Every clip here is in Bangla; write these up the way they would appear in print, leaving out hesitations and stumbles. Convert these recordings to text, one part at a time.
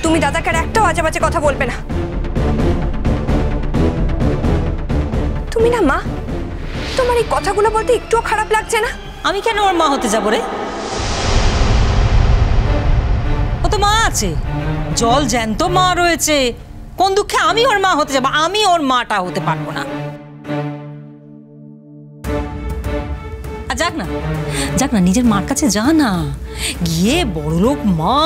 তুমি দাদাকে আর একটাও আজে বাজে কথা বলবে না। তুমি না মা, তোমার এই কথাগুলো বলতে একটুও খারাপ লাগছে না? আমি কেন ওর মা হতে যাবো রে? ও তো মা আছে, জল জ্যান্ত মা রয়েছে। কোন দুঃখে আমি ওর মা হতে যাবো? আমি ওর মাটা হতে পারবো না। যাক না, নিজের মার কাছে যা না, গিয়ে বড়লোক মা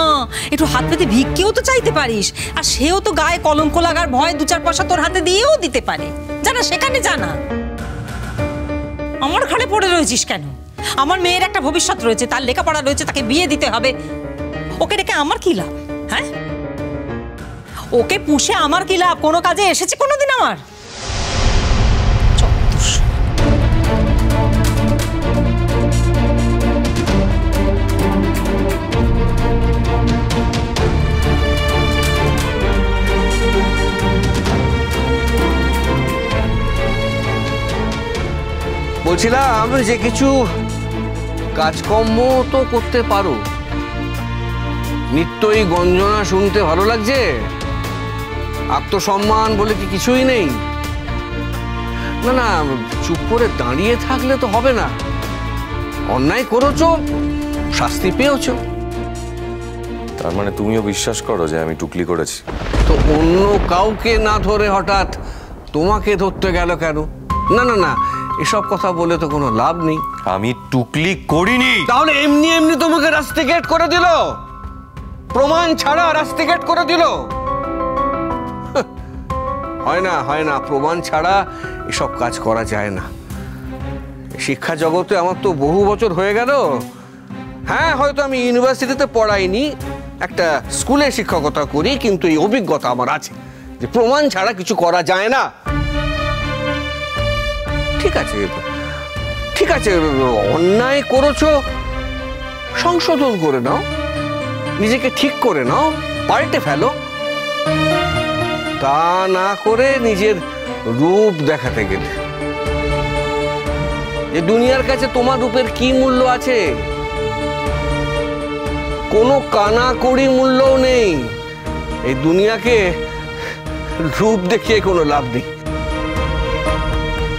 একটু হাত পেতে ভিক্ষেও তো চাইতে পারিস। আর সেও তো গায়ে কলঙ্ক লাগার ভয় 2-4 পয়সা তোর হাতে দিয়েও দিতে পারে। জানা, সেখানে জানা। আমার ঘাড়ে পড়ে রয়েছিস কেন? আমার মেয়ের একটা ভবিষ্যৎ রয়েছে, তার লেখাপড়া রয়েছে, তাকে বিয়ে দিতে হবে। ওকে রেখে আমার কি লাভ? হ্যাঁ, ওকে পুষে আমার কি লাভ? কোনো কাজে এসেছে কোনোদিন আমার? বলছিলাম যে কিছু কাজকর্ম তো করতে পারো। নিত্যই গঞ্জনা শুনতে ভালো লাগছে? আত্মসম্মান বলে কি কিছুই নেই? না না, চুপ করে দাঁড়িয়ে থাকলে তো হবে না। অন্যায় করেছো, শাস্তি পেয়েছো। তার মানে তুমিও বিশ্বাস করো যে আমি টুকলি করেছি? তো অন্য কাউকে না ধরে হঠাৎ তোমাকে ধরতে গেল কেন? না না না, এসব কথা বলে তো কোনো লাভ নেই। আমি টুকলি করিনি। তাহলে এমনি এমনি তোমাকে রাস্টিকেট করে দিল? প্রমাণ ছাড়া রাস্টিকেট করে দিল? হয় না, প্রমাণ ছাড়া এসব কাজ করা যায় না। শিক্ষা জগতে আমার তো বহু বছর হয়ে গেল। হ্যাঁ, হয়তো আমি ইউনিভার্সিটিতে পড়াইনি, একটা স্কুলে শিক্ষকতা করি, কিন্তু এই অভিজ্ঞতা আমার আছে যে প্রমাণ ছাড়া কিছু করা যায় না। ঠিক আছে, অন্যায় করেছো, সংশোধন করে নাও, নিজেকে ঠিক করে নাও, পাল্টে ফেলো। তা না করে নিজের রূপ দেখাতে গেলে, যে দুনিয়ার কাছে তোমার রূপের কি মূল্য আছে? কোনো কানাকড়ি মূল্যও নেই। এই দুনিয়াকে রূপ দেখিয়ে কোনো লাভ নেই,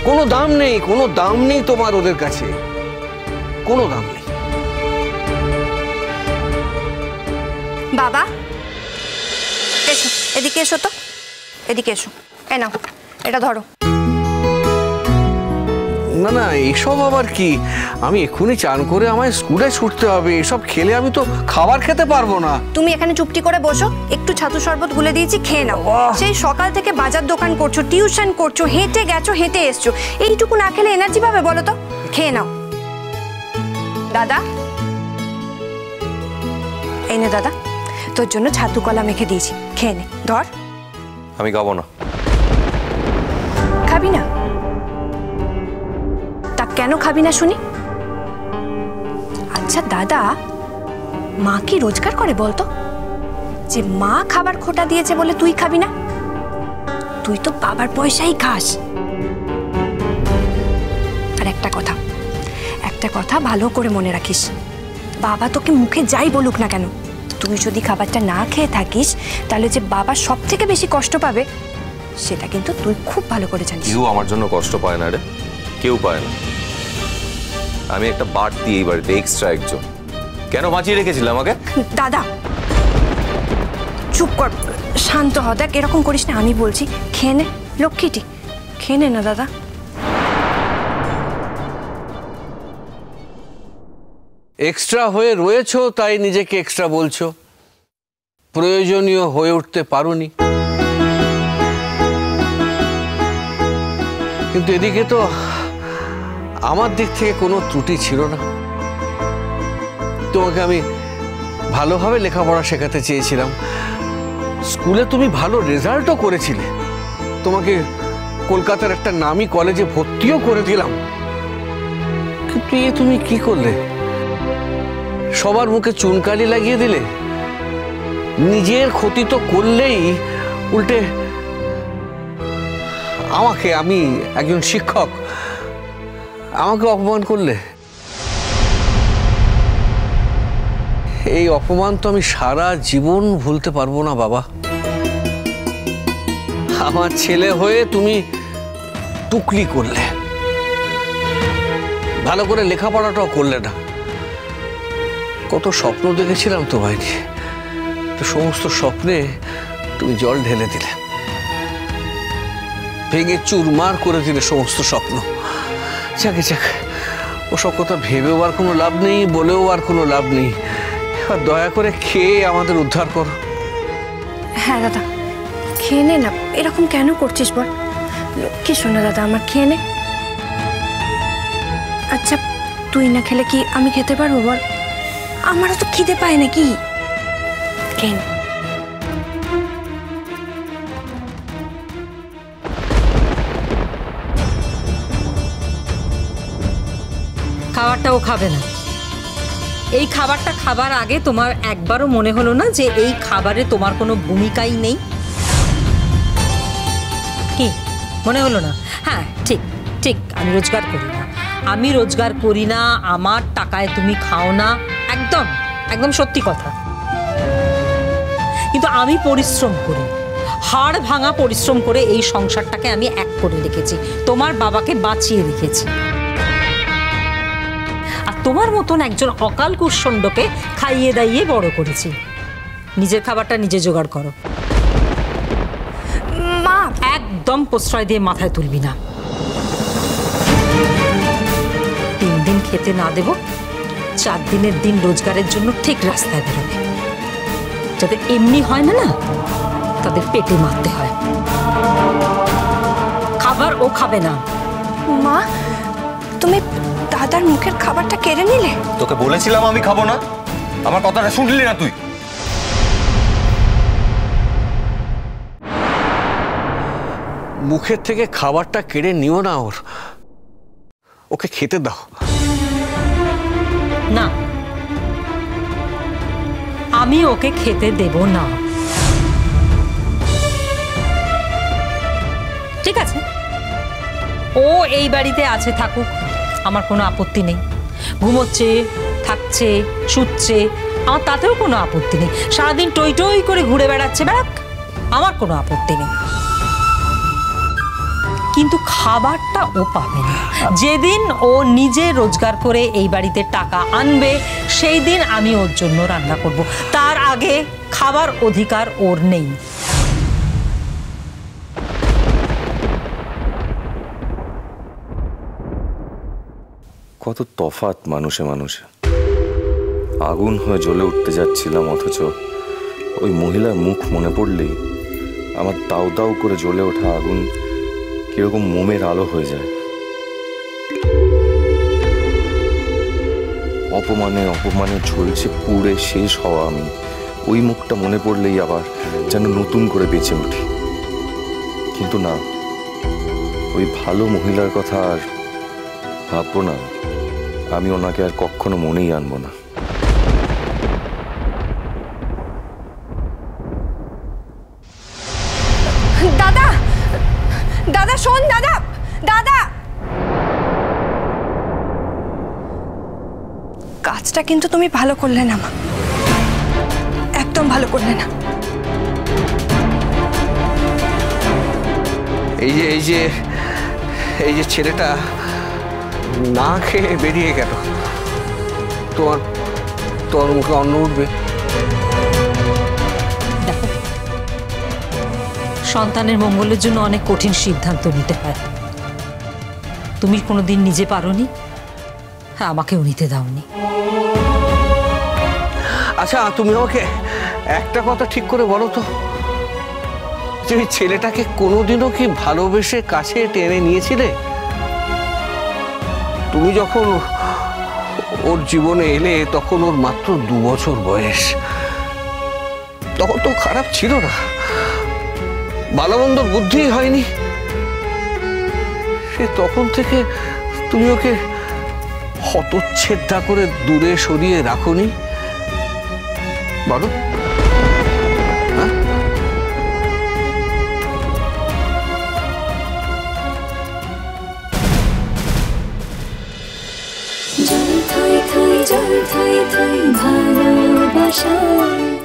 কোনো দাম নেই তোমার ওদের কাছে, কোনো দাম নেই। বাবা এসো, এদিকে এসো তো, এদিকে এসো। এই নাও, এটা ধরো। না না, এসব আবার কি? আমি এক্ষুনি চান করে আমায় স্কুলে ছুটতে হবে। এসব খেলে আমি তো খাবার খেতে পারবো না। তুমি এখানে চুপটি করে বসো, একটু ছাতু শরবত গুলে দিয়েছি, খেয়ে নাও। সেই সকাল থেকে বাজার দোকান করছো, টিউশন করছো, হেঁটে গেছো, হেঁটে এসছো, এইটুকু না খেলে এনার্জি পাবে বলো তো? খেয়ে নাও। দাদা, এই নে দাদা, তোর জন্য ছাতু কলা মেখে দিয়েছি, খেয়ে নে। ধর। আমি খাবো না। খাবি না? তা কেন খাবি না শুনি? আচ্ছা দাদা, মা কি রোজগার করে বলতো যে মা খাবার খোটা দিয়েছে বলে তুই খাবি না? তুই তো বাবার পয়সাই খাস। আর একটা কথা ভালো করে মনে রাখিস, বাবা তোকে মুখে যাই বলুক না কেন, তুই যদি খাবারটা না খেয়ে থাকিস তাহলে যে বাবা সব থেকে বেশি কষ্ট পাবে সেটা কিন্তু তুই খুব ভালো করে জানিস। কেউ আমার জন্য কষ্ট পায় না রে, কেউ পায় না। আমি একটা বাড়তি এই বাড়িতে এক্সট্রা একজন। কেন বাঁচিয়ে রেখেছিল আমাকে? দাদা চুপ কর, শান্ত হ। দেখ, এরকম করিস না, আমি বলছি। খেয়ে নে লক্ষ্মীটি, খেয়ে নে না দাদা। এক্সট্রা হয়ে রয়েছো তাই নিজেকে এক্সট্রা বলছো, প্রয়োজনীয় হয়ে উঠতে পারোনি। কিন্তু এদিকে তো আমার দিক থেকে কোনো ত্রুটি ছিল না। তোমাকে আমি ভালোভাবে লেখাপড়া শেখাতে চেয়েছিলাম, স্কুলে তুমি ভালো রেজাল্টও করেছিলে, তোমাকে কলকাতার একটা নামি কলেজে ভর্তিও করে দিলাম। কিন্তু তুমি কি করলে? সবার মুখে চুনকালি লাগিয়ে দিলে। নিজের ক্ষতি তো করলেই, উল্টে আমাকে, আমি একজন শিক্ষক, আমাকে অপমান করলে। এই অপমান তো আমি সারা জীবন ভুলতে পারবো না বাবা। আমার ছেলে হয়ে তুমি টুকলি করলে, ভালো করে লেখাপড়াটাও করলে না। কত স্বপ্ন দেখেছিলাম তোমায় নিয়ে, তো সমস্ত স্বপ্নে তুমি জল ঢেলে দিলে, ভেঙে চুরমার করে দিলে সমস্ত স্বপ্ন। যাকে যাক, ওসব কথা ভেবেও আর কোনো লাভ নেই, বলেও আর কোনো লাভ নেই। এবার দয়া করে খেয়ে আমাদের উদ্ধার করো। হ্যাঁ দাদা, খেয়ে নে না, এরকম কেন করছিস বল? লক্ষ্মী শোনা দাদা আমার, খেয়ে নে। আচ্ছা তুই না খেলে কি আমি খেতে পারবো বল? আমারও তো খিদে পায় নাকি। খেয়ে নে। খাবারটাও খাবে না। এই খাবারটা খাবার আগে তোমার একবারও মনে হলো না যে এই খাবারে তোমার কোনো ভূমিকাই নেই? কি মনে হলো না? হ্যাঁ ঠিক ঠিক, আমি রোজগার করি না, আমি রোজগার করি না, আমার টাকায় তুমি খাও না, একদম একদম সত্যি কথা। কিন্তু আমি পরিশ্রম করি, হাড় ভাঙা পরিশ্রম করে এই সংসারটাকে আমি এক করে রেখেছি, তোমার বাবাকে বাঁচিয়ে রেখেছি। আর তোমার মতন একজন অকাল কুষ্ঠণ্ডকে খাইয়ে দাইয়ে বড় করেছি। নিজের খাবারটা নিজে জোগাড় করো। মা, একদম প্রশ্রয় দিয়ে মাথায় তুলবি না। 3 দিন খেতে না দেব, 4 দিনের দিন রোজগারের জন্য ঠিক রাস্তায় বেরোবে। যাদের এমনি হয় না না, তাদের পেটে মারতে হয়। খাবার ও খাবে না। মা তুমি দাদার মুখের খাবারটা কেড়ে নিলে। তোকে বলেছিলাম আমি খাবো না, আমার কথাটা শুনলি না তুই? মুখের থেকে খাবারটা কেড়ে নিও না, ওকে খেতে দাও। না, আমি ওকে খেতে দেব না। ঠিক আছে, ও এই বাড়িতে আছে, থাকুক, আমার কোনো আপত্তি নেই। ঘুমোচ্ছে, থাকছে, শুচ্ছে, আমার তাতেও কোনো আপত্তি নেই। সারাদিন টই টই করে ঘুরে বেড়াচ্ছে, বেড়াক, আমার কোনো আপত্তি নেই। কিন্তু খাবারটা ও পাবে না। যেদিন ও নিজে রোজগার করে এই বাড়িতে টাকা আনবে, সেই দিন আমি ওর জন্য রান্না করব। তার আগে খাবার অধিকার ওর নেই। কত তফাৎ মানুষে মানুষে। আগুন হয়ে জ্বলে উঠতে যাচ্ছিলাম, অথচ ওই মহিলার মুখ মনে পড়লেই আমার দাউ দাউ করে জ্বলে ওঠা আগুন কিরকম মোমের আলো হয়ে যায়। অপমানে অপমানে ঝলছে পুড়ে শেষ হওয়া আমি, ওই মুখটা মনে পড়লেই আবার যেন নতুন করে বেঁচে উঠি। কিন্তু না, ওই ভালো মহিলার কথা আর ভাববো না। আমি ওনাকে আর কখনো মনেই আনবো না। দাদা, দাদা শোন, দাদা, দাদা। কাজটা কিন্তু তুমি ভালো করলে না মা, একদম ভালো করলে না। এই যে ছেলেটা না খেয়ে বেরিয়ে গেল, তোমার মুখে অন্ন উঠবে? দেখো, সন্তানের মঙ্গলের জন্য অনেক কঠিন সিদ্ধান্ত নিতে হয়। তুমি কোনোদিন নিজে পারোনি, হ্যাঁ, আমাকেও নিতে দাওনি। আচ্ছা তুমি আমাকে একটা কথা ঠিক করে বলো তো, যে ওই ছেলেটাকে কোনোদিনও কি ভালোবেসে কাছে টেনে নিয়েছিলে? তুমি যখন ওর জীবনে এলে তখন ওর মাত্র 2 বছর বয়স। তখন তো খারাপ ছিল না, ভালো মন্দর বুদ্ধি হয়নি। সে তখন থেকে তুমি ওকে হতচ্ছেদা করে দূরে সরিয়ে রাখোনি? বলো, হ্যাঁ? জল থই থই ভালোবাসা। ভাষায়।